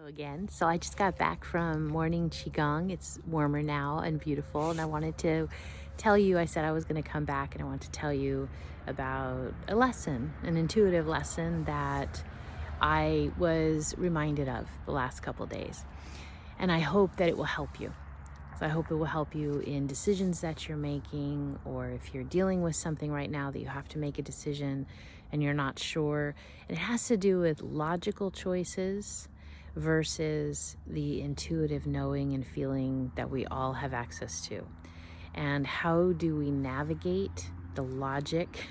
Again. So I just got back from morning qigong. It's warmer now and beautiful, and I wanted to tell you, I said I was going to come back and I want to tell you about a lesson, an intuitive lesson that I was reminded of the last couple days. And I hope that it will help you. So I hope it will help you in decisions that you're making, or if you're dealing with something right now that you have to make a decision and you're not sure. And it has to do with logical choices versus the intuitive knowing and feeling that we all have access to. And how do we navigate the logic,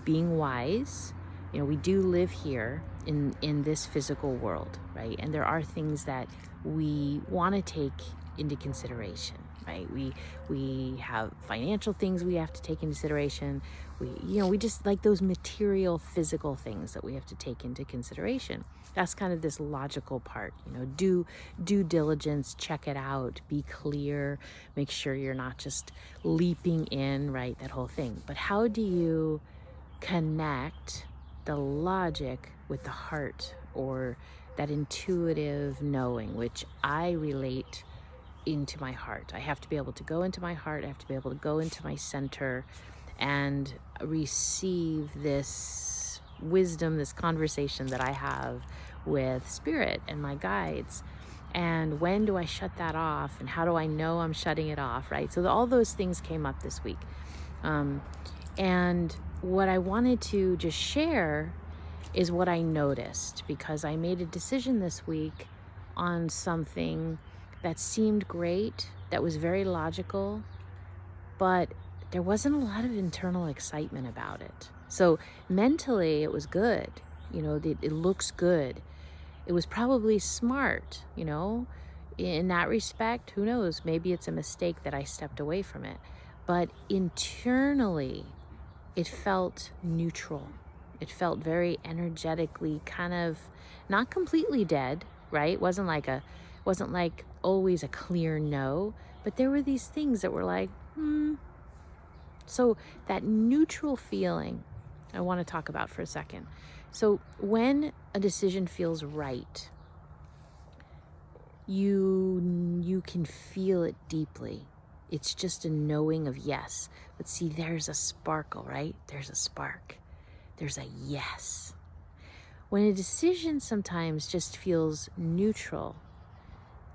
being wise. We do live here in this physical world, right? And there are things that we want to take into consideration, right? We have financial things we have to take into consideration. We just like those material, physical things that we have to take into consideration. That's kind of this logical part, do due diligence, check it out, be clear, make sure you're not just leaping in, right? That whole thing. But how do you connect the logic with the heart, or that intuitive knowing, which I relate into my heart? I have to be able to go into my heart. I have to be able to go into my center and receive this wisdom, this conversation that I have with spirit and my guides. And when do I shut that off? And how do I know I'm shutting it off, right? So all those things came up this week. And what I wanted to just share is what I noticed, because I made a decision this week on something that seemed great, that was very logical, but there wasn't a lot of internal excitement about it. So mentally it was good, it looks good. It was probably smart, in that respect. Who knows, maybe it's a mistake that I stepped away from it. But internally, it felt neutral. It felt very energetically kind of not completely dead, right? Wasn't like always a clear no, but there were these things that were like, So that neutral feeling I want to talk about for a second. So when a decision feels right, you can feel it deeply. It's just a knowing of yes. But see, there's a sparkle, right? There's a spark. There's a yes. When a decision sometimes just feels neutral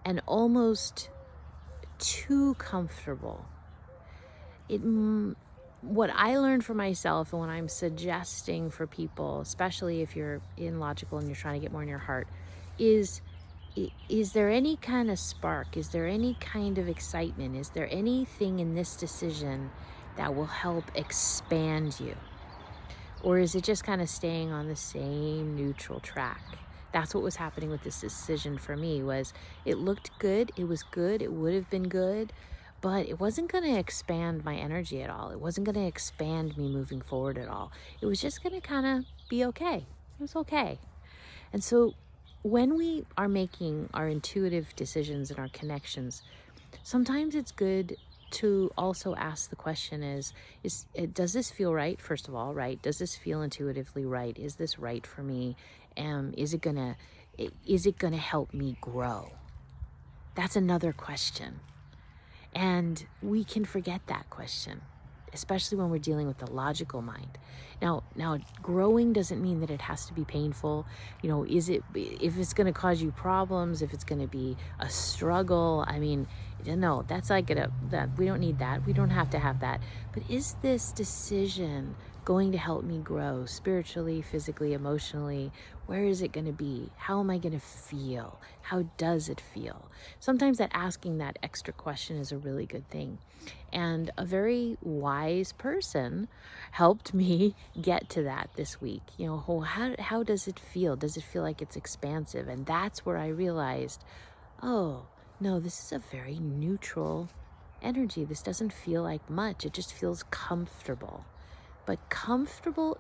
and almost too comfortable, what I learned for myself, and what I'm suggesting for people, especially if you're in logical and you're trying to get more in your heart, is there any kind of spark? Is there any kind of excitement? Is there anything in this decision that will help expand you? Or is it just kind of staying on the same neutral track? That's what was happening with this decision for me. Was it looked good, it was good, it would have been good, but it wasn't going to expand my energy at all. It wasn't going to expand me moving forward at all. It was just going to kind of be okay. It was okay. And so when we are making our intuitive decisions and our connections, sometimes it's good to also ask the question does this feel right? First of all, right? Does this feel intuitively right? Is this right for me? Is it gonna help me grow? That's another question. And we can forget that question, especially when we're dealing with the logical mind. Now, growing doesn't mean that it has to be painful. If it's going to cause you problems, if it's going to be a struggle, no, that's that we don't need that. We don't have to have that. But is this decision going to help me grow spiritually, physically, emotionally? Where is it going to be? How am I going to feel? How does it feel? Sometimes asking that extra question is a really good thing. And a very wise person helped me get to that this week. How does it feel? Does it feel like it's expansive? And that's where I realized, oh, no, this is a very neutral energy. This doesn't feel like much. It just feels comfortable. But comfortable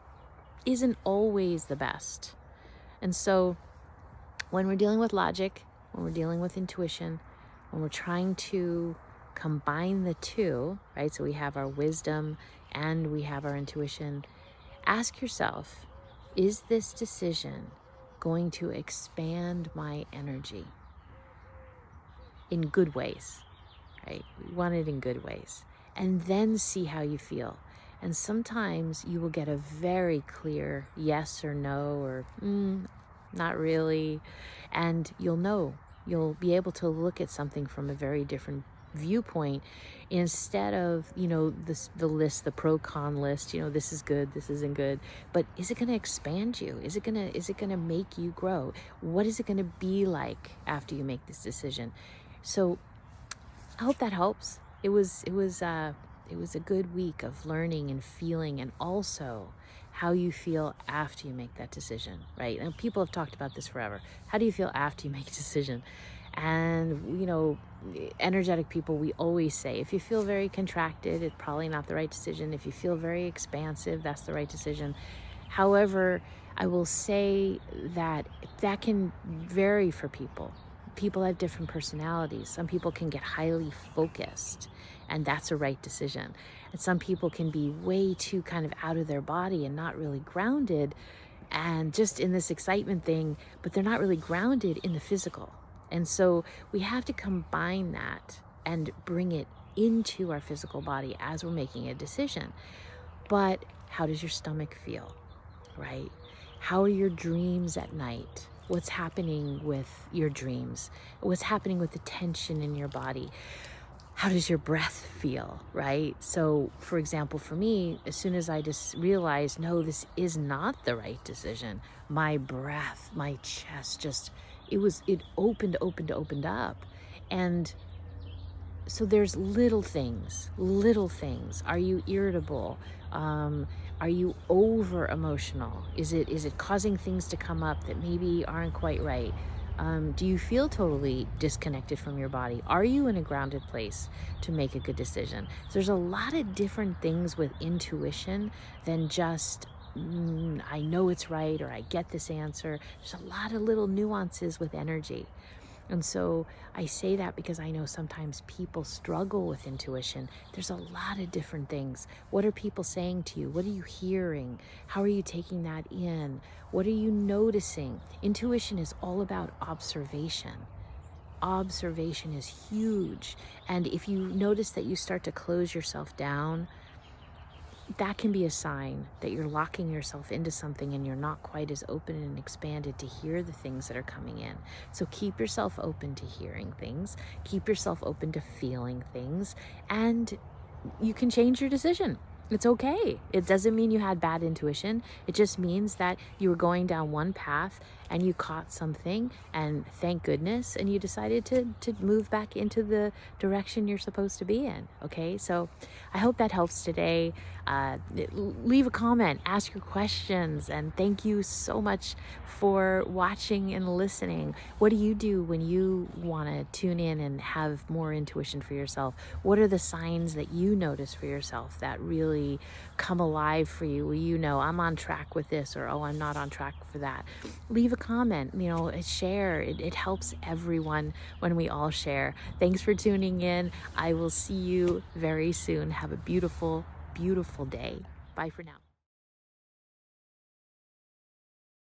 isn't always the best. And so when we're dealing with logic, when we're dealing with intuition, when we're trying to combine the two, right? So we have our wisdom and we have our intuition. Ask yourself, is this decision going to expand my energy in good ways, right? We want it in good ways. And then see how you feel. And sometimes you will get a very clear yes or no, or not really. And you'll know. You'll be able to look at something from a very different viewpoint instead of, the list, the pro-con list, this is good, this isn't good. But is it going to expand you? Is it going to make you grow? What is it going to be like after you make this decision? So I hope that helps. It was a good week of learning and feeling, and also how you feel after you make that decision, right? And people have talked about this forever. How do you feel after you make a decision? And, energetic people, we always say, if you feel very contracted, it's probably not the right decision. If you feel very expansive, that's the right decision. However, I will say that can vary for people. People have different personalities. Some people can get highly focused, and that's a right decision. And some people can be way too kind of out of their body and not really grounded, and just in this excitement thing, but they're not really grounded in the physical. And so we have to combine that and bring it into our physical body as we're making a decision. But how does your stomach feel, right? How are your dreams at night? What's happening with your dreams? What's happening with the tension in your body? How does your breath feel, right? So, for example, for me, as soon as I just realized, no, this is not the right decision, my breath, my chest it opened up. And so there's little things. Are you irritable? Are you over emotional? Is it causing things to come up that maybe aren't quite right? Do you feel totally disconnected from your body? Are you in a grounded place to make a good decision? So there's a lot of different things with intuition than just, I know it's right, or I get this answer. There's a lot of little nuances with energy. And so I say that because I know sometimes people struggle with intuition. There's a lot of different things. What are people saying to you? What are you hearing? How are you taking that in? What are you noticing? Intuition is all about observation. Observation is huge. And if you notice that you start to close yourself down, that can be a sign that you're locking yourself into something and you're not quite as open and expanded to hear the things that are coming in. So keep yourself open to hearing things, keep yourself open to feeling things, and you can change your decision. It's okay. It doesn't mean you had bad intuition. It just means that you were going down one path and you caught something, and thank goodness, and you decided to move back into the direction you're supposed to be in. Okay, so I hope that helps today. Leave a comment, ask your questions, and thank you so much for watching and listening. What do you do when you want to tune in and have more intuition for yourself? What are the signs that you notice for yourself that really come alive for you, where you know, I'm on track with this, or oh, I'm not on track for that? Leave a comment, share. It helps everyone when we all share. Thanks for tuning in. I will see you very soon. Have a beautiful, beautiful day. Bye for now.